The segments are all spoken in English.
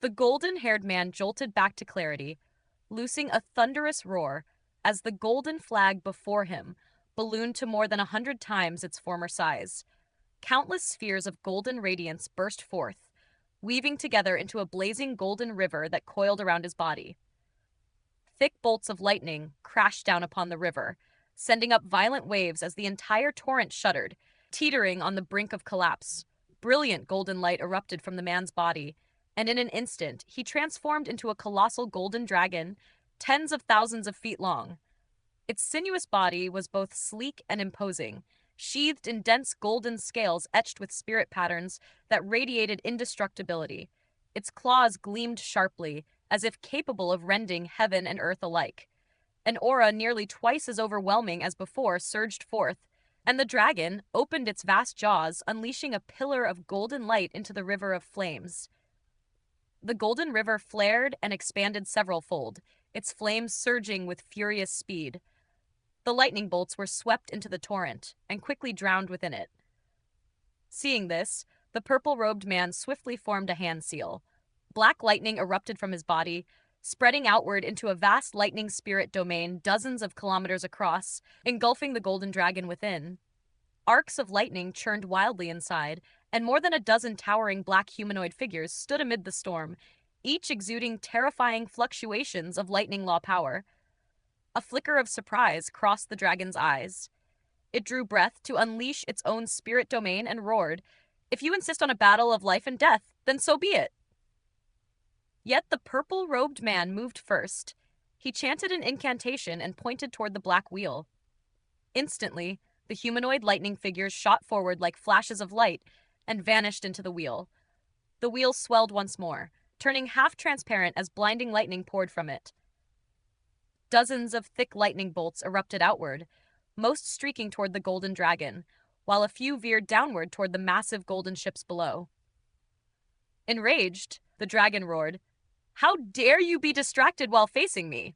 The golden-haired man jolted back to clarity, loosing a thunderous roar as the golden flag before him ballooned to more than 100 times its former size. Countless spheres of golden radiance burst forth, weaving together into a blazing golden river that coiled around his body. Thick bolts of lightning crashed down upon the river, sending up violent waves as the entire torrent shuddered, teetering on the brink of collapse. Brilliant golden light erupted from the man's body, and in an instant he transformed into a colossal golden dragon, tens of thousands of feet long. Its sinuous body was both sleek and imposing, sheathed in dense golden scales etched with spirit patterns that radiated indestructibility. Its claws gleamed sharply, as if capable of rending heaven and earth alike. An aura nearly twice as overwhelming as before surged forth, and the dragon opened its vast jaws, unleashing a pillar of golden light into the river of flames. The golden river flared and expanded several-fold, its flames surging with furious speed. The lightning bolts were swept into the torrent and quickly drowned within it. Seeing this, the purple-robed man swiftly formed a hand seal. Black lightning erupted from his body, spreading outward into a vast lightning spirit domain dozens of kilometers across, engulfing the golden dragon within. Arcs of lightning churned wildly inside, and more than a dozen towering black humanoid figures stood amid the storm, each exuding terrifying fluctuations of lightning law power. A flicker of surprise crossed the dragon's eyes. It drew breath to unleash its own spirit domain and roared, "If you insist on a battle of life and death, then so be it." Yet the purple-robed man moved first. He chanted an incantation and pointed toward the black wheel. Instantly, the humanoid lightning figures shot forward like flashes of light and vanished into the wheel. The wheel swelled once more, turning half-transparent as blinding lightning poured from it. Dozens of thick lightning bolts erupted outward, most streaking toward the golden dragon, while a few veered downward toward the massive golden ships below. Enraged, the dragon roared, "How dare you be distracted while facing me?"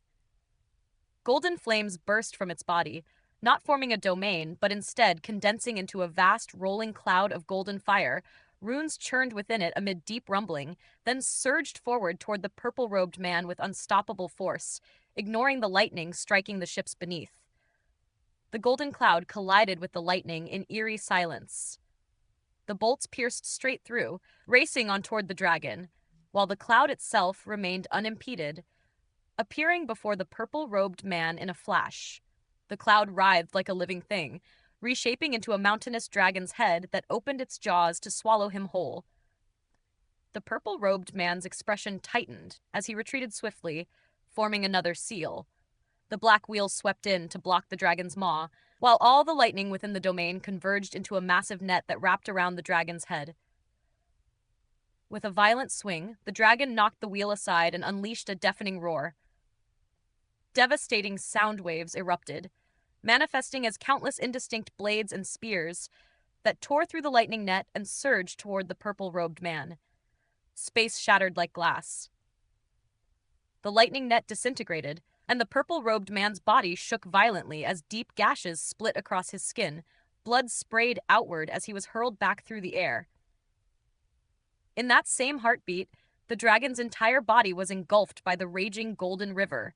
Golden flames burst from its body, not forming a domain, but instead condensing into a vast rolling cloud of golden fire. Runes churned within it amid deep rumbling, then surged forward toward the purple-robed man with unstoppable force, ignoring the lightning striking the ships beneath. The golden cloud collided with the lightning in eerie silence. The bolts pierced straight through, racing on toward the dragon, while the cloud itself remained unimpeded, appearing before the purple-robed man in a flash. The cloud writhed like a living thing, reshaping into a mountainous dragon's head that opened its jaws to swallow him whole. The purple-robed man's expression tightened as he retreated swiftly, forming another seal. The black wheel swept in to block the dragon's maw, while all the lightning within the domain converged into a massive net that wrapped around the dragon's head. With a violent swing, the dragon knocked the wheel aside and unleashed a deafening roar. Devastating sound waves erupted, manifesting as countless indistinct blades and spears that tore through the lightning net and surged toward the purple-robed man. Space shattered like glass. The lightning net disintegrated, and the purple-robed man's body shook violently as deep gashes split across his skin. Blood sprayed outward as he was hurled back through the air. In that same heartbeat, the dragon's entire body was engulfed by the raging golden river.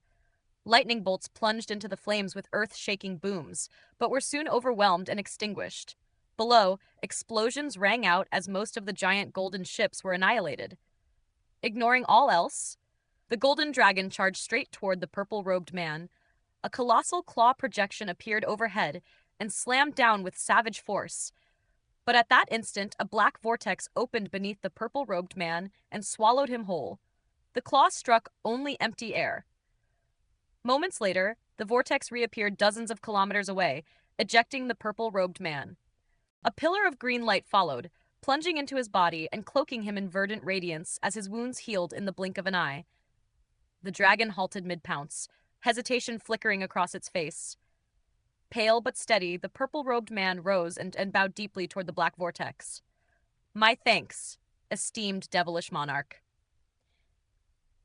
Lightning bolts plunged into the flames with earth-shaking booms, but were soon overwhelmed and extinguished. Below, explosions rang out as most of the giant golden ships were annihilated. Ignoring all else, the golden dragon charged straight toward the purple-robed man. A colossal claw projection appeared overhead and slammed down with savage force. But at that instant, a black vortex opened beneath the purple-robed man and swallowed him whole. The claw struck only empty air. Moments later, the vortex reappeared dozens of kilometers away, ejecting the purple-robed man. A pillar of green light followed, plunging into his body and cloaking him in verdant radiance as his wounds healed in the blink of an eye. The dragon halted mid-pounce, hesitation flickering across its face. Pale but steady, the purple-robed man rose and bowed deeply toward the black vortex. "My thanks, esteemed devilish monarch."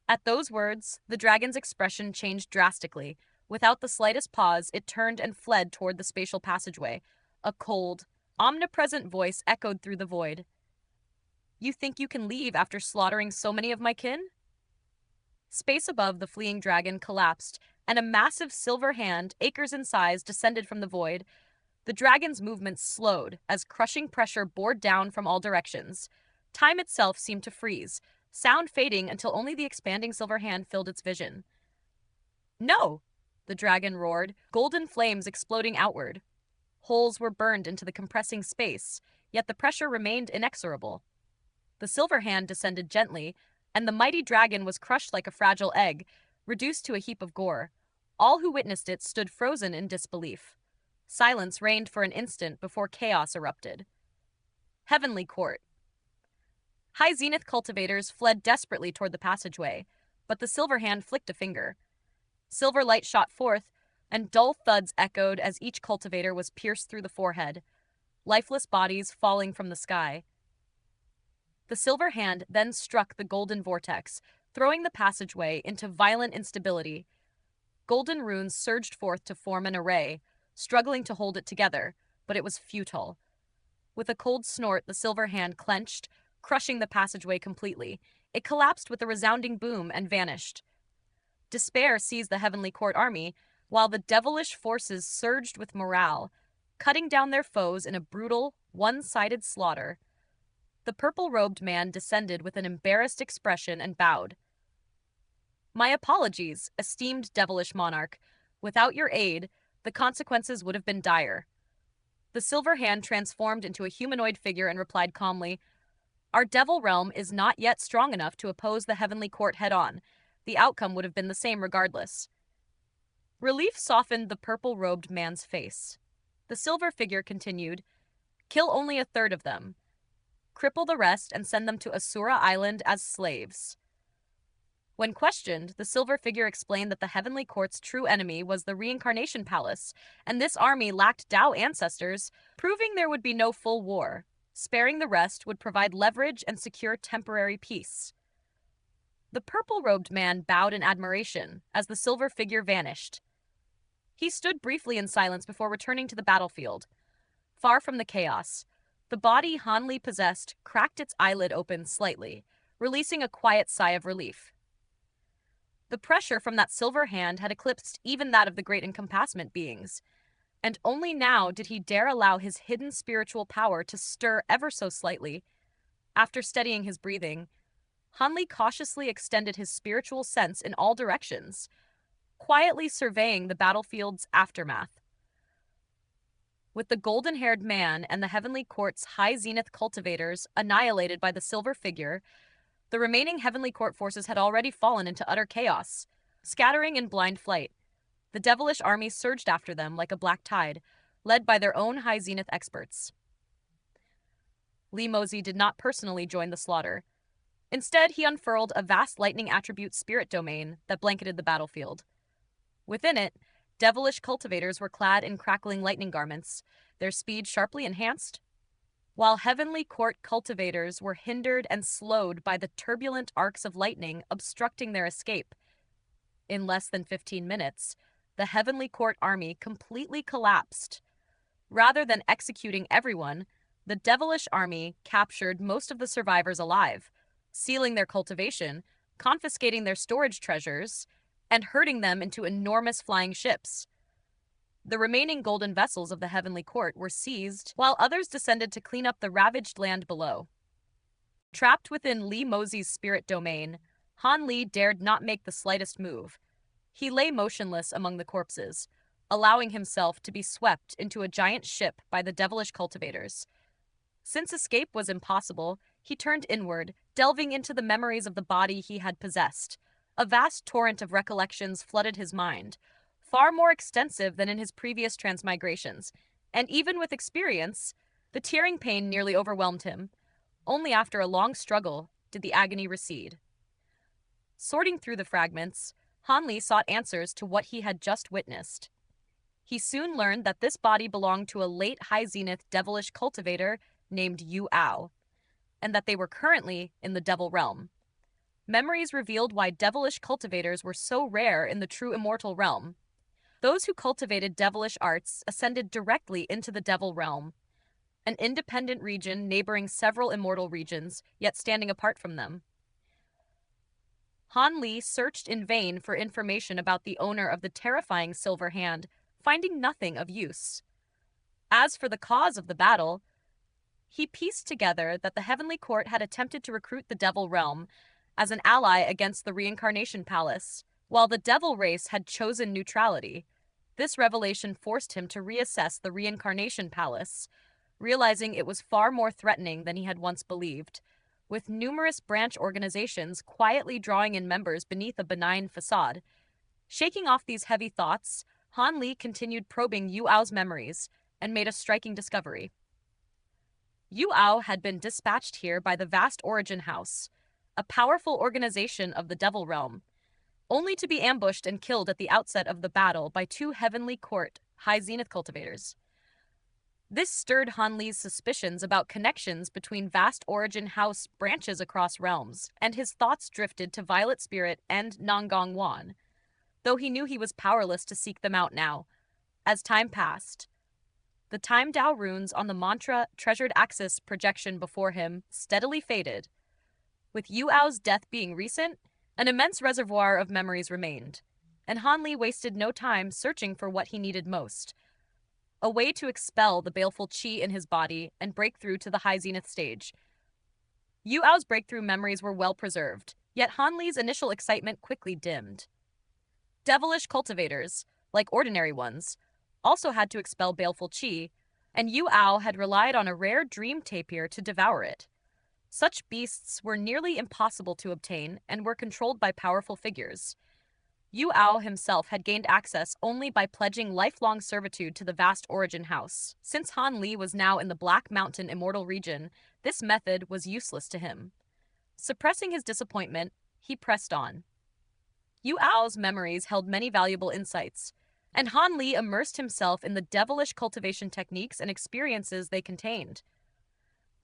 At those words, the dragon's expression changed drastically. Without the slightest pause, it turned and fled toward the spatial passageway. A cold, omnipresent voice echoed through the void. You think you can leave after slaughtering so many of my kin? Space above the fleeing dragon collapsed, and a massive silver hand, acres in size, descended from the void. The dragon's movements slowed as crushing pressure bore down from all directions. Time itself seemed to freeze, sound fading until only the expanding silver hand filled its vision. No! The dragon roared, golden flames exploding outward. Holes were burned into the compressing space, yet the pressure remained inexorable. The silver hand descended gently, and the mighty dragon was crushed like a fragile egg, reduced to a heap of gore. All who witnessed it stood frozen in disbelief. Silence reigned for an instant before chaos erupted. Heavenly Court. High Zenith cultivators fled desperately toward the passageway, but the silver hand flicked a finger. Silver light shot forth, and dull thuds echoed as each cultivator was pierced through the forehead, lifeless bodies falling from the sky. The silver hand then struck the golden vortex, throwing the passageway into violent instability. Golden runes surged forth to form an array, struggling to hold it together, but it was futile. With a cold snort, the silver hand clenched, crushing the passageway completely. It collapsed with a resounding boom and vanished. Despair seized the Heavenly Court army, while the devilish forces surged with morale, cutting down their foes in a brutal, one-sided slaughter. The purple-robed man descended with an embarrassed expression and bowed. My apologies, esteemed devilish monarch. Without your aid, the consequences would have been dire. The silver hand transformed into a humanoid figure and replied calmly, Our devil realm is not yet strong enough to oppose the Heavenly Court head-on. The outcome would have been the same regardless. Relief softened the purple-robed man's face. The silver figure continued, Kill only a third of them. Cripple the rest and send them to Asura Island as slaves. When questioned, the silver figure explained that the Heavenly Court's true enemy was the Reincarnation Palace, and this army lacked Tao ancestors, proving there would be no full war. Sparing the rest would provide leverage and secure temporary peace. The purple-robed man bowed in admiration as the silver figure vanished. He stood briefly in silence before returning to the battlefield. Far from the chaos, the body Hanli possessed cracked its eyelid open slightly, releasing a quiet sigh of relief. The pressure from that silver hand had eclipsed even that of the great encompassment beings, and only now did he dare allow his hidden spiritual power to stir ever so slightly. After steadying his breathing, Hanli cautiously extended his spiritual sense in all directions, quietly surveying the battlefield's aftermath. With the golden-haired man and the Heavenly Court's high zenith cultivators annihilated by the silver figure, the remaining Heavenly Court forces had already fallen into utter chaos. Scattering in blind flight, the devilish army surged after them like a black tide, led by their own high zenith experts. Lee Mosey did not personally join the slaughter. Instead, he unfurled a vast lightning attribute spirit domain that blanketed the battlefield. Within it, devilish cultivators were clad in crackling lightning garments, their speed sharply enhanced, while Heavenly Court cultivators were hindered and slowed by the turbulent arcs of lightning obstructing their escape. In less than 15 minutes, the Heavenly Court army completely collapsed. Rather than executing everyone, the devilish army captured most of the survivors alive, sealing their cultivation, confiscating their storage treasures, and herding them into enormous flying ships. The remaining golden vessels of the Heavenly Court were seized, while others descended to clean up the ravaged land below. Trapped within Lee Mosey's spirit domain, Han Li dared not make the slightest move. He lay motionless among the corpses, allowing himself to be swept into a giant ship by the devilish cultivators. Since escape was impossible, he turned inward, delving into the memories of the body he had possessed. A vast torrent of recollections flooded his mind, far more extensive than in his previous transmigrations, and even with experience, the tearing pain nearly overwhelmed him. Only after a long struggle did the agony recede. Sorting through the fragments, Han Li sought answers to what he had just witnessed. He soon learned that this body belonged to a late High Zenith devilish cultivator named Yu Ao, and that they were currently in the Devil Realm. Memories revealed why devilish cultivators were so rare in the true Immortal Realm. Those who cultivated devilish arts ascended directly into the Devil Realm. an independent region neighboring several immortal regions, yet standing apart from them. Han Li searched in vain for information about the owner of the terrifying silver hand, finding nothing of use. As for the cause of the battle, he pieced together that the Heavenly Court had attempted to recruit the Devil Realm as an ally against the Reincarnation Palace, while the Devil race had chosen neutrality. This revelation forced him to reassess the Reincarnation Palace, realizing it was far more threatening than he had once believed, with numerous branch organizations quietly drawing in members beneath a benign facade. Shaking off these heavy thoughts, Han Li continued probing Yu Ao's memories and made a striking discovery. Yu Ao had been dispatched here by the vast Origin House, a powerful organization of the Devil Realm, only to be ambushed and killed at the outset of the battle by two Heavenly Court High Zenith cultivators. This stirred Han Li's suspicions about connections between vast Origin House branches across realms, and his thoughts drifted to Violet Spirit and Nangong Wan, though he knew he was powerless to seek them out now. As time passed, the Time Dao runes on the mantra Treasured Axis projection before him steadily faded. With Yu Ao's death being recent, an immense reservoir of memories remained, and Han Li wasted no time searching for what he needed most: a way to expel the baleful qi in his body and break through to the High Zenith stage. Yu Ao's breakthrough memories were well preserved, yet Han Li's initial excitement quickly dimmed. Devilish cultivators, like ordinary ones, also had to expel baleful qi, and Yu Ao had relied on a rare dream tapir to devour it. Such beasts were nearly impossible to obtain and were controlled by powerful figures. Yu Ao himself had gained access only by pledging lifelong servitude to the vast Origin House. Since Han Li was now in the Black Mountain Immortal region, this method was useless to him. Suppressing his disappointment, he pressed on. Yu Ao's memories held many valuable insights, and Han Li immersed himself in the devilish cultivation techniques and experiences they contained.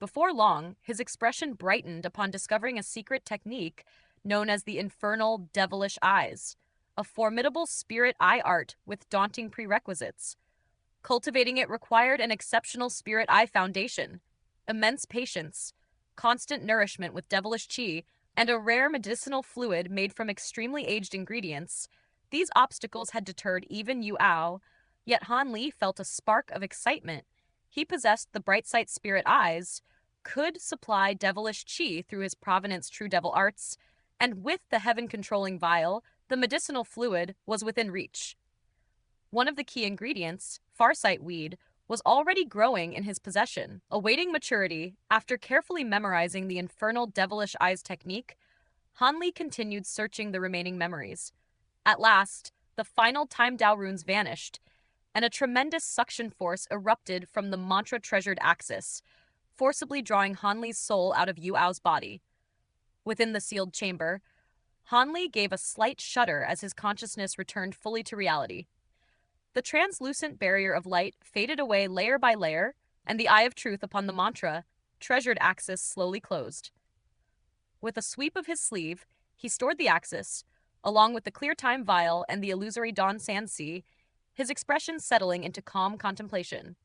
Before long, his expression brightened upon discovering a secret technique known as the infernal devilish eyes, a formidable spirit eye art with daunting prerequisites. Cultivating it required an exceptional spirit eye foundation, immense patience, constant nourishment with devilish qi, and a rare medicinal fluid made from extremely aged ingredients. These obstacles had deterred even Yu Ao, yet Han Li felt a spark of excitement. He possessed the bright sight spirit eyes, could supply devilish qi through his provenance true devil arts, and with the heaven-controlling vial, the medicinal fluid was within reach. One of the key ingredients, farsight weed, was already growing in his possession. Awaiting maturity, after carefully memorizing the infernal devilish eyes technique, Han Li continued searching the remaining memories. At last, the final Time Dao runes vanished, and a tremendous suction force erupted from the mantra-treasured axis, forcibly drawing Han Li's soul out of Yu Ao's body. Within the sealed chamber, Han Li gave a slight shudder as his consciousness returned fully to reality. The translucent barrier of light faded away layer by layer, and the eye of truth upon the mantra, treasured axis, slowly closed. With a sweep of his sleeve, he stored the axis, along with the clear time vial and the illusory dawn sand sea, his expression settling into calm contemplation.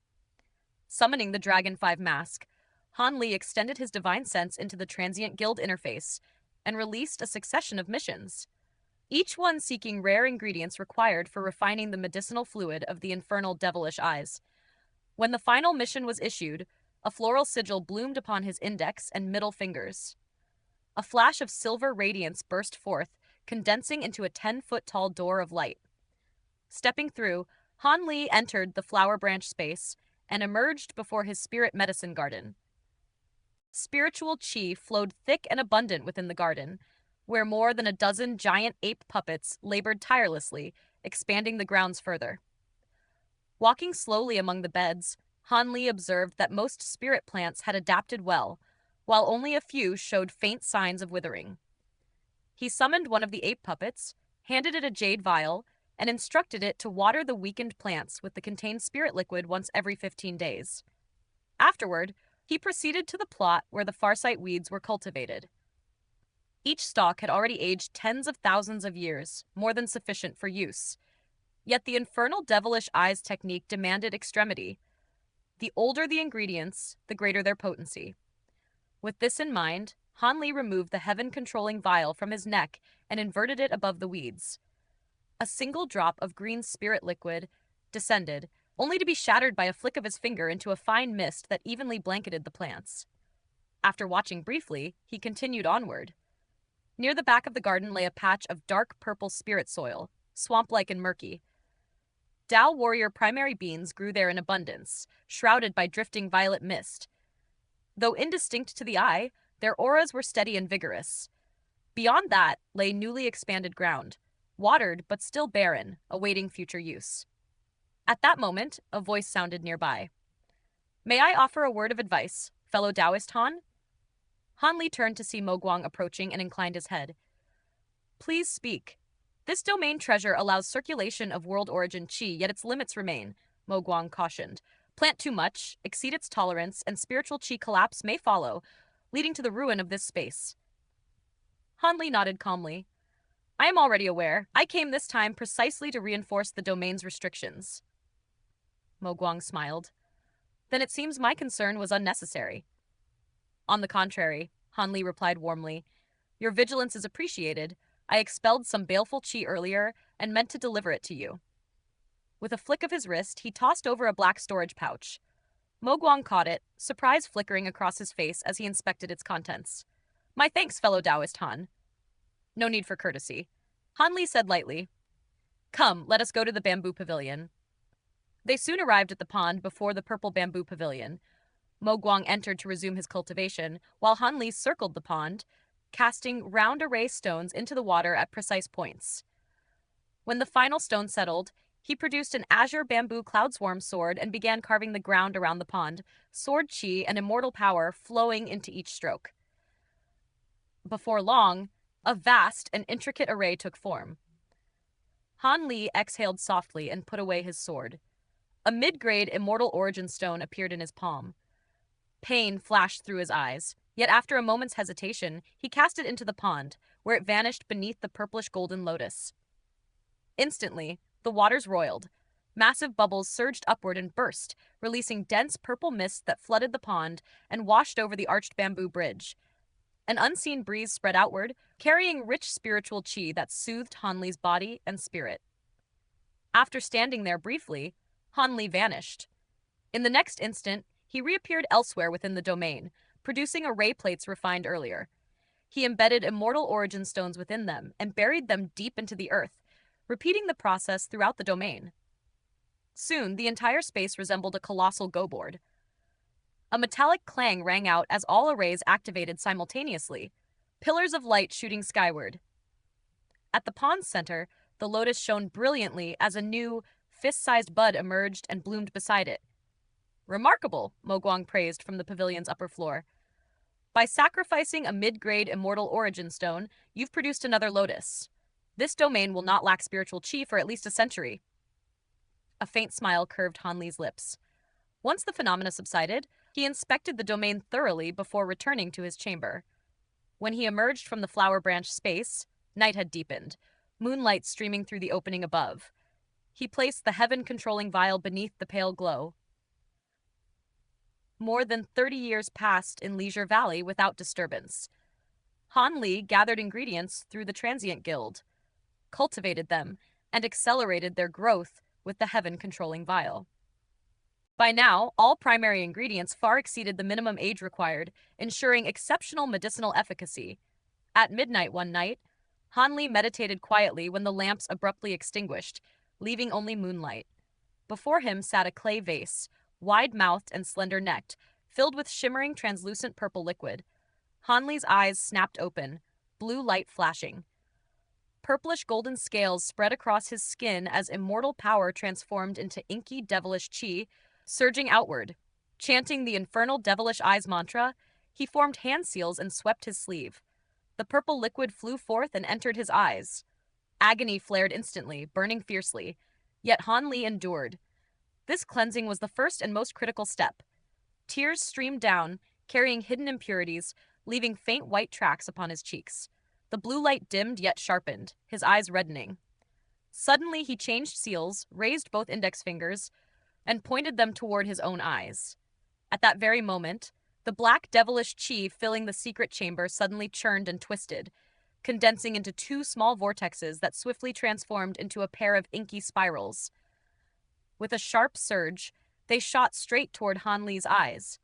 Summoning the Dragon 5 mask, Han Li extended his divine sense into the transient guild interface and released a succession of missions, each one seeking rare ingredients required for refining the medicinal fluid of the infernal devilish eyes. When the final mission was issued, a floral sigil bloomed upon his index and middle fingers. A flash of silver radiance burst forth, condensing into a 10-foot-tall door of light. Stepping through, Han Li entered the flower branch space and emerged before his spirit medicine garden. Spiritual qi flowed thick and abundant within the garden, where more than a dozen giant ape puppets labored tirelessly, expanding the grounds further. Walking slowly among the beds, Han Li observed that most spirit plants had adapted well, while only a few showed faint signs of withering. He summoned one of the ape puppets, handed it a jade vial, and instructed it to water the weakened plants with the contained spirit liquid once every 15 days. Afterward, he proceeded to the plot where the farsight weeds were cultivated. Each stalk had already aged tens of thousands of years, more than sufficient for use. Yet the infernal devilish eyes technique demanded extremity. The older the ingredients, the greater their potency. With this in mind, Han Li removed the heaven-controlling vial from his neck and inverted it above the weeds. A single drop of green spirit liquid descended, only to be shattered by a flick of his finger into a fine mist that evenly blanketed the plants. After watching briefly, he continued onward. Near the back of the garden lay a patch of dark purple spirit soil, swamp-like and murky. Dao warrior primary beans grew there in abundance, shrouded by drifting violet mist. Though indistinct to the eye, their auras were steady and vigorous. Beyond that lay newly expanded ground, watered but still barren, awaiting future use. At that moment, a voice sounded nearby. "May I offer a word of advice, fellow Taoist Han?" Han Li turned to see Mo Guang approaching and inclined his head. "Please speak. This domain treasure allows circulation of world origin qi, yet its limits remain," Mo Guang cautioned. "Plant too much, exceed its tolerance, and spiritual qi collapse may follow, leading to the ruin of this space." Han Li nodded calmly. "I am already aware. I came this time precisely to reinforce the domain's restrictions." Mo Guang smiled. "Then it seems my concern was unnecessary." "On the contrary," Han Li replied warmly, "your vigilance is appreciated. I expelled some baleful qi earlier and meant to deliver it to you." With a flick of his wrist, he tossed over a black storage pouch. Mo Guang caught it, surprise flickering across his face as he inspected its contents. "My thanks, fellow Taoist Han." "No need for courtesy," Han Li said lightly. "Come, let us go to the bamboo pavilion." They soon arrived at the pond before the purple bamboo pavilion. Mo Guang entered to resume his cultivation, while Han Li circled the pond, casting round array stones into the water at precise points. When the final stone settled, he produced an azure bamboo cloudswarm sword and began carving the ground around the pond, sword chi and immortal power flowing into each stroke. Before long, a vast and intricate array took form. Han Li exhaled softly and put away his sword. A mid-grade immortal origin stone appeared in his palm. Pain flashed through his eyes, yet after a moment's hesitation, he cast it into the pond, where it vanished beneath the purplish golden lotus. Instantly, the waters roiled. Massive bubbles surged upward and burst, releasing dense purple mist that flooded the pond and washed over the arched bamboo bridge. An unseen breeze spread outward, carrying rich spiritual qi that soothed Han Li's body and spirit. After standing there briefly, Han Li vanished. In the next instant, he reappeared elsewhere within the domain, producing array plates refined earlier. He embedded immortal origin stones within them and buried them deep into the earth, repeating the process throughout the domain. Soon, the entire space resembled a colossal go-board. A metallic clang rang out as all arrays activated simultaneously, pillars of light shooting skyward. At the pond's center, the lotus shone brilliantly as a new, fist-sized bud emerged and bloomed beside it. "Remarkable," Mo Guang praised from the pavilion's upper floor. "By sacrificing a mid-grade immortal origin stone, you've produced another lotus. This domain will not lack spiritual qi for at least a century." A faint smile curved Han Li's lips. Once the phenomena subsided, he inspected the domain thoroughly before returning to his chamber. When he emerged from the flower branch space, night had deepened, moonlight streaming through the opening above. He placed the heaven-controlling vial beneath the pale glow. More than 30 years passed in Leisure Valley without disturbance. Han Li gathered ingredients through the Transient Guild, cultivated them, and accelerated their growth with the heaven-controlling vial. By now, all primary ingredients far exceeded the minimum age required, ensuring exceptional medicinal efficacy. At midnight one night, Han Li meditated quietly when the lamps abruptly extinguished, leaving only moonlight. Before him sat a clay vase, wide-mouthed and slender-necked, filled with shimmering translucent purple liquid. Han Li's eyes snapped open, blue light flashing. Purplish golden scales spread across his skin as immortal power transformed into inky devilish qi, surging outward. Chanting the infernal devilish eyes mantra, he formed hand seals and swept his sleeve. The purple liquid flew forth and entered his eyes. Agony flared instantly, burning fiercely. Yet Han Li endured. This cleansing was the first and most critical step. Tears streamed down, carrying hidden impurities, leaving faint white tracks upon his cheeks. The blue light dimmed yet sharpened, his eyes reddening. Suddenly he changed seals, raised both index fingers, and pointed them toward his own eyes. At that very moment, the black devilish chi filling the secret chamber suddenly churned and twisted, condensing into two small vortexes that swiftly transformed into a pair of inky spirals. With a sharp surge, they shot straight toward Han Li's eyes.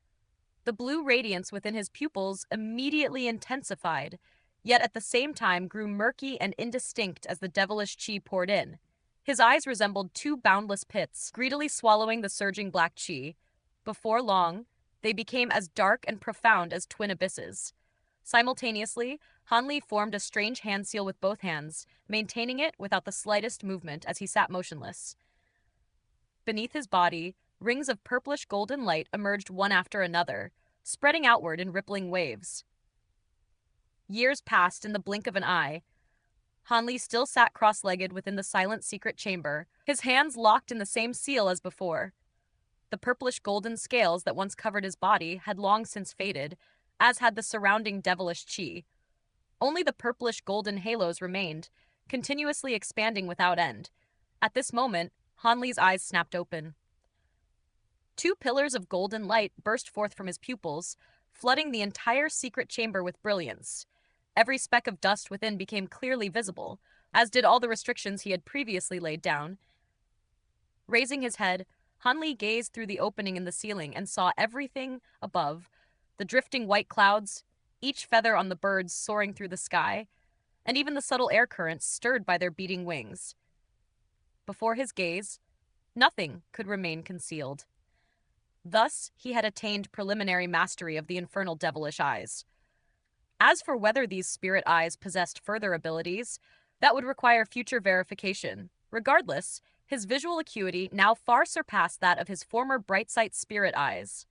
The blue radiance within his pupils immediately intensified, yet at the same time grew murky and indistinct as the devilish chi poured in. His eyes resembled two boundless pits, greedily swallowing the surging black chi. Before long, they became as dark and profound as twin abysses. Simultaneously, Han Li formed a strange hand seal with both hands, maintaining it without the slightest movement as he sat motionless. Beneath his body, rings of purplish golden light emerged one after another, spreading outward in rippling waves. Years passed in the blink of an eye. Han Li still sat cross-legged within the silent secret chamber, his hands locked in the same seal as before. The purplish golden scales that once covered his body had long since faded, as had the surrounding devilish chi. Only the purplish golden halos remained, continuously expanding without end. At this moment, Han Li's eyes snapped open. Two pillars of golden light burst forth from his pupils, flooding the entire secret chamber with brilliance. Every speck of dust within became clearly visible, as did all the restrictions he had previously laid down. Raising his head, Han Li gazed through the opening in the ceiling and saw everything above, the drifting white clouds, each feather on the birds soaring through the sky, and even the subtle air currents stirred by their beating wings. Before his gaze, nothing could remain concealed. Thus, he had attained preliminary mastery of the infernal devilish eyes. As for whether these spirit eyes possessed further abilities, that would require future verification. Regardless, his visual acuity now far surpassed that of his former bright sight spirit eyes.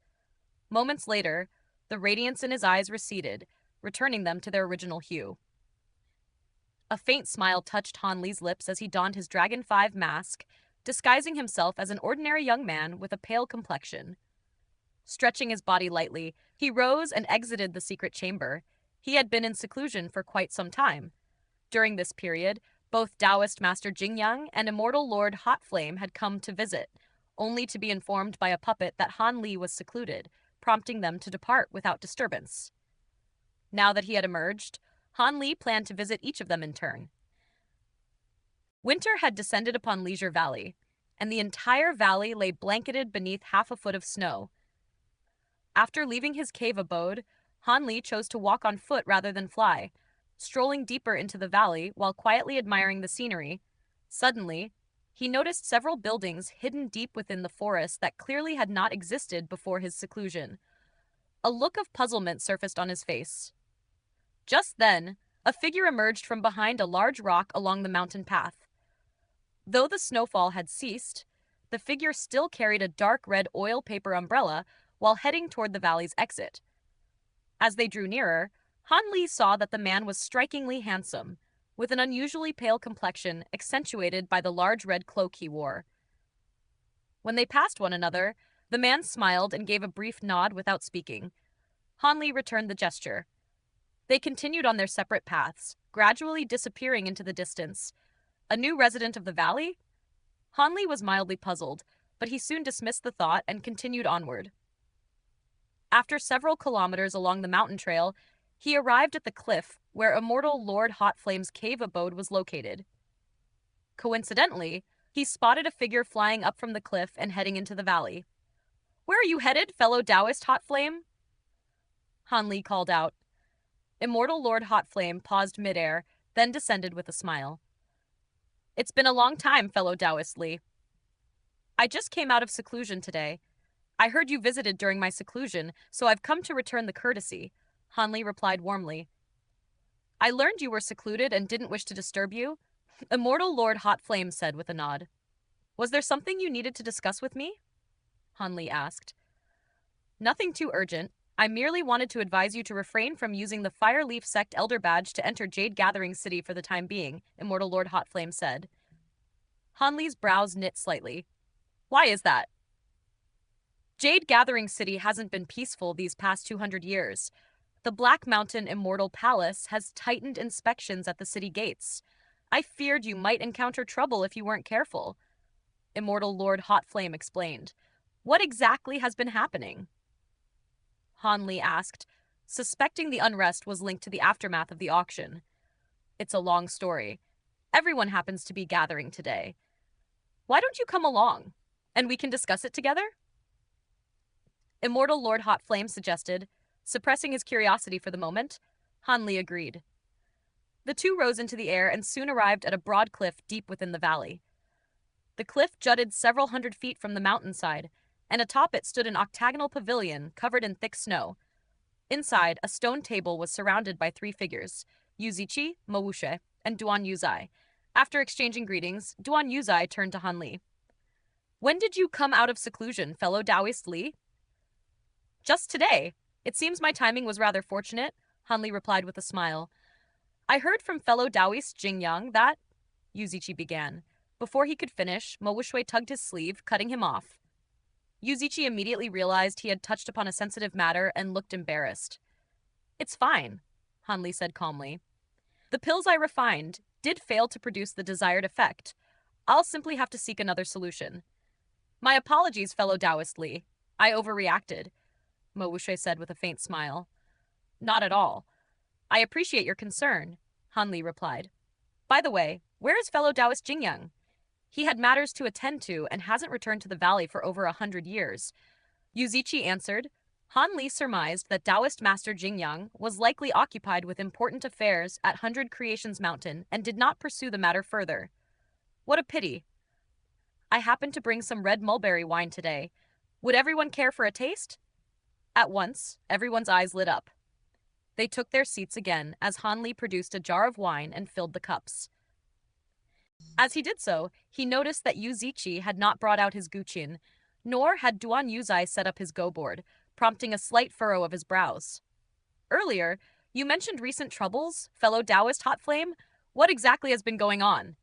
Moments later, the radiance in his eyes receded, returning them to their original hue. A faint smile touched Han Li's lips as he donned his Dragon 5 mask, disguising himself as an ordinary young man with a pale complexion. Stretching his body lightly, he rose and exited the secret chamber. He had been in seclusion for quite some time. During this period, both Taoist Master Jingyang and Immortal Lord Hot Flame had come to visit, only to be informed by a puppet that Han Li was secluded, prompting them to depart without disturbance. Now that he had emerged, Han Li planned to visit each of them in turn. Winter had descended upon Leisure Valley, and the entire valley lay blanketed beneath half a foot of snow. After leaving his cave abode, Han Li chose to walk on foot rather than fly, strolling deeper into the valley while quietly admiring the scenery. Suddenly, he noticed several buildings hidden deep within the forest that clearly had not existed before his seclusion. A look of puzzlement surfaced on his face. Just then, a figure emerged from behind a large rock along the mountain path. Though the snowfall had ceased, the figure still carried a dark red oil paper umbrella while heading toward the valley's exit. As they drew nearer, Han Li saw that the man was strikingly handsome, with an unusually pale complexion accentuated by the large red cloak he wore. When they passed one another, the man smiled and gave a brief nod without speaking. Han Li returned the gesture. They continued on their separate paths, gradually disappearing into the distance. A new resident of the valley? Han Li was mildly puzzled, but he soon dismissed the thought and continued onward. After several kilometers along the mountain trail, he arrived at the cliff where Immortal Lord Hot Flame's cave abode was located. Coincidentally, he spotted a figure flying up from the cliff and heading into the valley. "Where are you headed, fellow Taoist Hot Flame?" Han Li called out. Immortal Lord Hot Flame paused midair, then descended with a smile. "It's been a long time, fellow Taoist Li. I just came out of seclusion today. I heard you visited during my seclusion, so I've come to return the courtesy," Han Li replied warmly. "I learned you were secluded and didn't wish to disturb you," Immortal Lord Hot Flame said with a nod. "Was there something you needed to discuss with me?" Han Li asked. "Nothing too urgent. I merely wanted to advise you to refrain from using the Fireleaf Sect Elder Badge to enter Jade Gathering City for the time being," Immortal Lord Hot Flame said. Han Li's brows knit slightly. "Why is that?" "Jade Gathering City hasn't been peaceful these past 200 years. The Black Mountain Immortal Palace has tightened inspections at the city gates. I feared you might encounter trouble if you weren't careful. Immortal Lord Hot Flame explained. What exactly has been happening? Han Li asked, suspecting the unrest was linked to the aftermath of the auction. It's a long story. Everyone happens to be gathering today. Why don't you come along, and we can discuss it together? Immortal Lord Hot Flame suggested. Suppressing his curiosity for the moment, Han Li agreed. The two rose into the air and soon arrived at a broad cliff deep within the valley. The cliff jutted several hundred feet from the mountainside, and atop it stood an octagonal pavilion covered in thick snow. Inside, a stone table was surrounded by three figures, Yuzichi, Mowushe, and Duan Yuzai. After exchanging greetings, Duan Yuzai turned to Han Li. When did you come out of seclusion, fellow Taoist Li? Just today. It seems my timing was rather fortunate, Han Li replied with a smile. I heard from fellow Taoist Jingyang that... Yuzichi began. Before he could finish, Mowushui tugged his sleeve, cutting him off. Yuzichi immediately realized he had touched upon a sensitive matter and looked embarrassed. It's fine, Han Li said calmly. The pills I refined did fail to produce the desired effect. I'll simply have to seek another solution. My apologies, fellow Taoist Li. I overreacted, Mowushui said with a faint smile. Not at all. I appreciate your concern, Han Li replied. By the way, where is fellow Taoist Jingyang? He had matters to attend to and hasn't returned to the valley for over 100 years. Yuzichi answered. Han Li surmised that Taoist Master Jingyang was likely occupied with important affairs at 100 Creations Mountain and did not pursue the matter further. What a pity. I happened to bring some red mulberry wine today. Would everyone care for a taste? At once, everyone's eyes lit up. They took their seats again as Han Li produced a jar of wine and filled the cups. As he did so, he noticed that Yuzichi had not brought out his guqin, nor had Duan Yuzai set up his go-board, prompting a slight furrow of his brows. Earlier, you mentioned recent troubles, fellow Taoist Hot Flame. What exactly has been going on?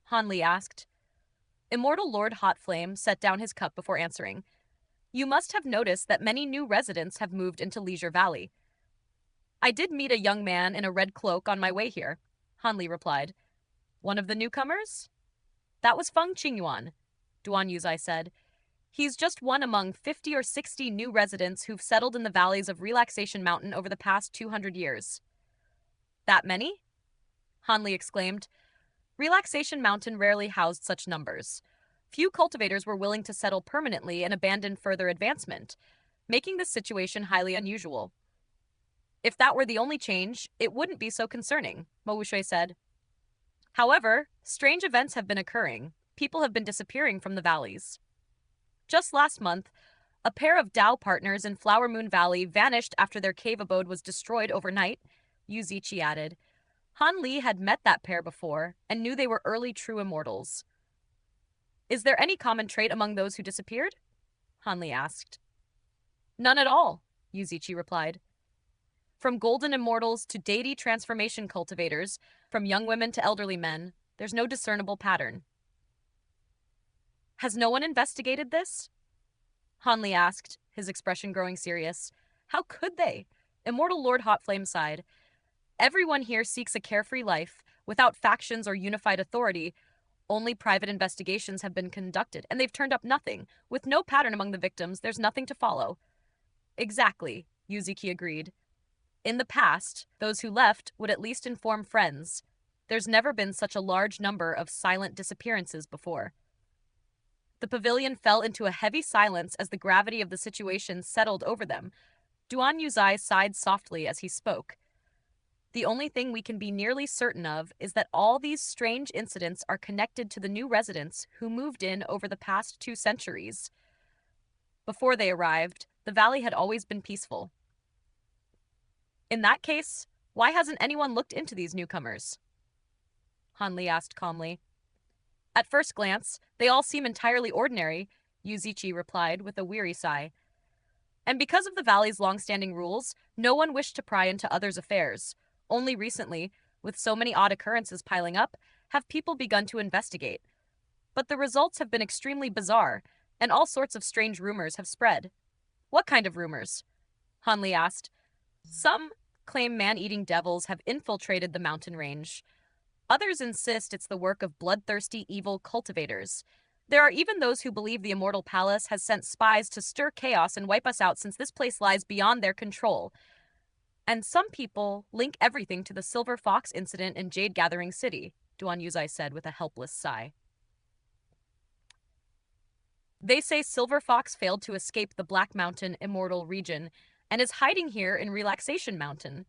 Han Li asked. Immortal Lord Hot Flame set down his cup before answering. You must have noticed that many new residents have moved into Leisure Valley. I did meet a young man in a red cloak on my way here, Han Li replied. One of the newcomers? That was Feng Qingyuan, Duan Yuzai said. He's just one among 50 or 60 new residents who've settled in the valleys of Relaxation Mountain over the past 200 years. That many? Han Li exclaimed. Relaxation Mountain rarely housed such numbers. Few cultivators were willing to settle permanently and abandon further advancement, making this situation highly unusual. If that were the only change, it wouldn't be so concerning, Mowushui said. However, strange events have been occurring. People have been disappearing from the valleys. Just last month, a pair of Dao partners in Flower Moon Valley vanished after their cave abode was destroyed overnight, Yuzichi added. Han Li had met that pair before and knew they were early true immortals. Is there any common trait among those who disappeared? Han Li asked. None at all, Yuzichi replied. From golden immortals to deity transformation cultivators, from young women to elderly men, there's no discernible pattern. Has no one investigated this? Han Li asked, his expression growing serious. How could they? Immortal Lord Hotflame sighed. Everyone here seeks a carefree life, without factions or unified authority. Only private investigations have been conducted, and they've turned up nothing. With no pattern among the victims, there's nothing to follow. Exactly, Yuzuki agreed. In the past, those who left would at least inform friends. There's never been such a large number of silent disappearances before. The pavilion fell into a heavy silence as the gravity of the situation settled over them. Duan Yuzai sighed softly as he spoke. The only thing we can be nearly certain of is that all these strange incidents are connected to the new residents who moved in over the past 2 centuries. Before they arrived, the valley had always been peaceful. In that case, why hasn't anyone looked into these newcomers? Han Li asked calmly. At first glance, they all seem entirely ordinary, Yuzichi replied with a weary sigh. And because of the valley's long-standing rules, no one wished to pry into others' affairs. Only recently, with so many odd occurrences piling up, have people begun to investigate. But the results have been extremely bizarre, and all sorts of strange rumors have spread. What kind of rumors? Han Li asked. Some claim man-eating devils have infiltrated the mountain range. Others insist it's the work of bloodthirsty evil cultivators. There are even those who believe the Immortal Palace has sent spies to stir chaos and wipe us out since this place lies beyond their control. And some people link everything to the Silver Fox incident in Jade Gathering City, Duan Yuzai said with a helpless sigh. They say Silver Fox failed to escape the Black Mountain Immortal region and is hiding here in Relaxation Mountain.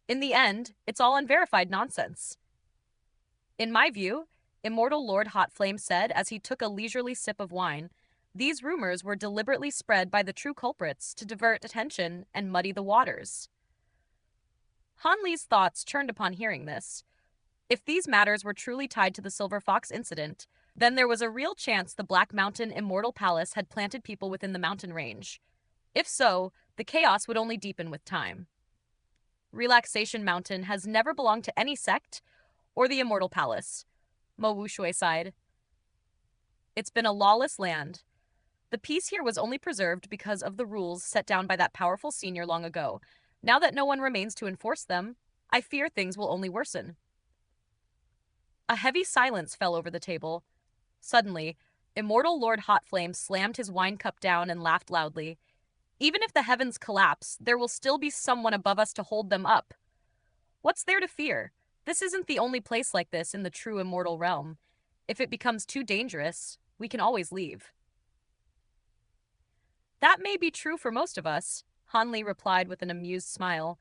In the end, it's all unverified nonsense. In my view, Immortal Lord Hot Flame said as he took a leisurely sip of wine, these rumors were deliberately spread by the true culprits to divert attention and muddy the waters. Han Li's thoughts churned upon hearing this. If these matters were truly tied to the Silver Fox incident, then there was a real chance the Black Mountain Immortal Palace had planted people within the mountain range. If so, the chaos would only deepen with time. Relaxation Mountain has never belonged to any sect or the Immortal Palace, Mo Wushui sighed. It's been a lawless land. The peace here was only preserved because of the rules set down by that powerful senior long ago. Now that no one remains to enforce them, I fear things will only worsen. A heavy silence fell over the table. Suddenly, Immortal Lord Hot Flame slammed his wine cup down and laughed loudly. Even if the heavens collapse, there will still be someone above us to hold them up. What's there to fear? This isn't the only place like this in the true Immortal Realm. If it becomes too dangerous, we can always leave. That may be true for most of us, Han Li replied with an amused smile.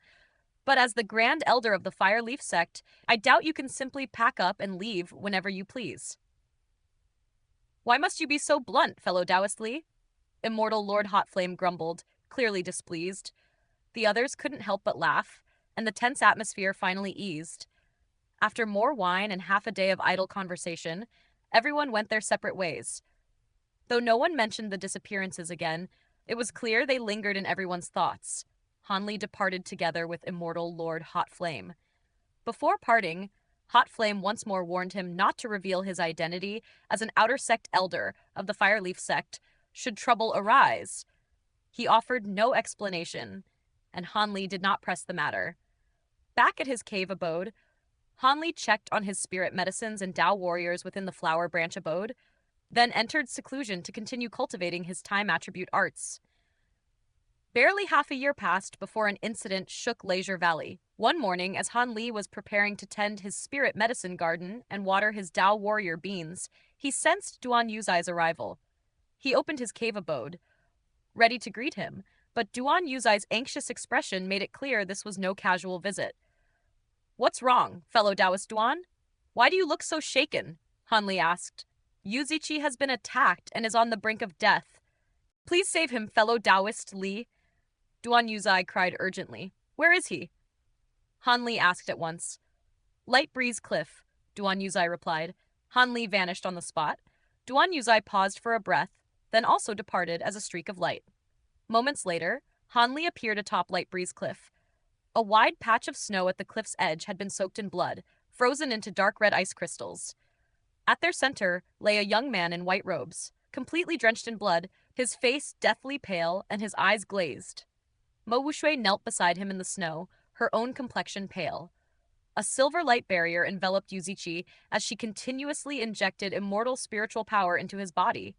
But as the Grand Elder of the Fireleaf sect, I doubt you can simply pack up and leave whenever you please. Why must you be so blunt, fellow Taoist Li? Immortal Lord Hot Flame grumbled, clearly displeased. The others couldn't help but laugh, and the tense atmosphere finally eased. After more wine and half a day of idle conversation, everyone went their separate ways. Though no one mentioned the disappearances again, it was clear they lingered in everyone's thoughts. Han Li departed together with Immortal Lord Hot Flame. Before parting, Hot Flame once more warned him not to reveal his identity as an outer sect elder of the Fireleaf sect should trouble arise. He offered no explanation, and Han Li did not press the matter. Back at his cave abode, Han Li checked on his spirit medicines and Dao warriors within the Flower Branch abode, then entered seclusion to continue cultivating his time attribute arts. Barely half a year passed before an incident shook Leisure Valley. One morning, as Han Li was preparing to tend his spirit medicine garden and water his Dao warrior beans, he sensed Duan Yuzai's arrival. He opened his cave abode, ready to greet him, but Duan Yuzai's anxious expression made it clear this was no casual visit. What's wrong, fellow Taoist Duan? Why do you look so shaken? Han Li asked. Yuzichi has been attacked and is on the brink of death. Please save him, fellow Taoist Li. Duan Yuzai cried urgently. Where is he? Han Li asked at once. Light Breeze Cliff, Duan Yuzai replied. Han Li vanished on the spot. Duan Yuzai paused for a breath, then also departed as a streak of light. Moments later, Han Li appeared atop Light Breeze Cliff. A wide patch of snow at the cliff's edge had been soaked in blood, frozen into dark red ice crystals. At their center lay a young man in white robes, completely drenched in blood, his face deathly pale and his eyes glazed. Mo Wushui knelt beside him in the snow, her own complexion pale. A silver light barrier enveloped Yuzichi as she continuously injected immortal spiritual power into his body.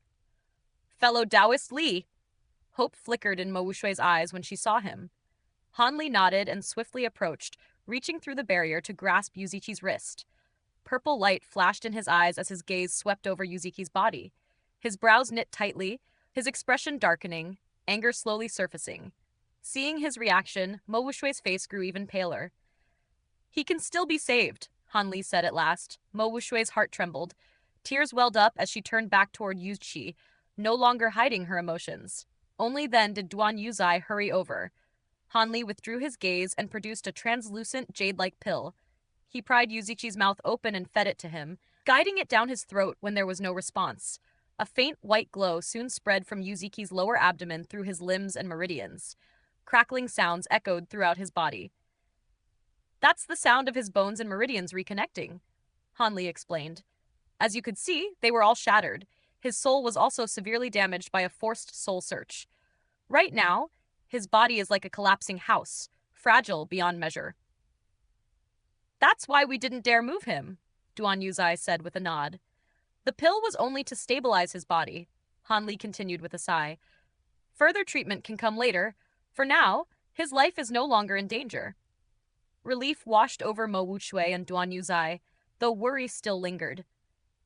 Fellow Taoist Li! Hope flickered in Mo Wushui's eyes when she saw him. Han Li nodded and swiftly approached, reaching through the barrier to grasp Yuzichi's wrist. Purple light flashed in his eyes as his gaze swept over Yuzichi's body. His brows knit tightly, his expression darkening, anger slowly surfacing. Seeing his reaction, Mo Wushui's face grew even paler. He can still be saved, Han Li said at last. Mo Wushui's heart trembled. Tears welled up as she turned back toward Yuzichi, no longer hiding her emotions. Only then did Duan Yuzai hurry over. Han Li withdrew his gaze and produced a translucent jade-like pill. He pried Yuzichi's mouth open and fed it to him, guiding it down his throat when there was no response. A faint white glow soon spread from Yuzichi's lower abdomen through his limbs and meridians. Crackling sounds echoed throughout his body. That's the sound of his bones and meridians reconnecting, Han Li explained. As you could see, they were all shattered. His soul was also severely damaged by a forced soul search. Right now, his body is like a collapsing house, fragile beyond measure. That's why we didn't dare move him, Duan Yuzai said with a nod. The pill was only to stabilize his body, Han Li continued with a sigh. Further treatment can come later. For now, his life is no longer in danger. Relief washed over Mo Wuxue and Duan Yuzai, though worry still lingered.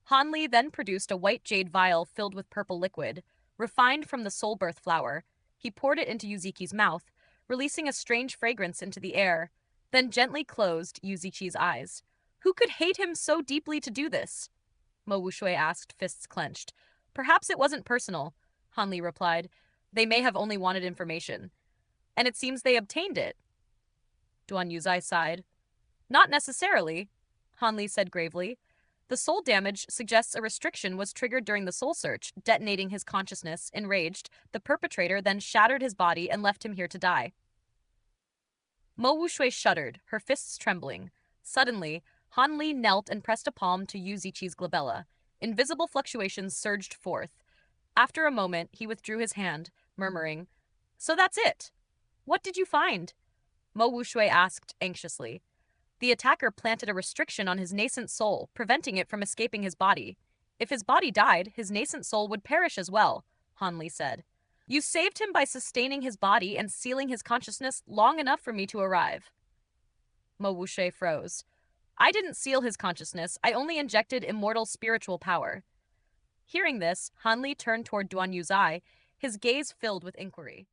Han Li then produced a white jade vial filled with purple liquid, refined from the soul birth flower. He poured it into Yuziki's mouth, releasing a strange fragrance into the air, then gently closed Yuziki's eyes. Who could hate him so deeply to do this? Mo Wuxue asked, fists clenched. Perhaps it wasn't personal, Han Li replied. They may have only wanted information. And it seems they obtained it. Duan Yuzai sighed. Not necessarily, Han Li said gravely. The soul damage suggests a restriction was triggered during the soul search, detonating his consciousness. Enraged, the perpetrator then shattered his body and left him here to die. Mo Wuxue shuddered, her fists trembling. Suddenly, Han Li knelt and pressed a palm to Yu Ziqi's glabella. Invisible fluctuations surged forth. After a moment, he withdrew his hand, murmuring, So that's it. What did you find? Mo Wuxue asked anxiously. The attacker planted a restriction on his nascent soul, preventing it from escaping his body. If his body died, his nascent soul would perish as well, Han Li said. You saved him by sustaining his body and sealing his consciousness long enough for me to arrive. Mo Wuxue froze. I didn't seal his consciousness, I only injected immortal spiritual power. Hearing this, Han Li turned toward Duan Yuzai, his gaze filled with inquiry.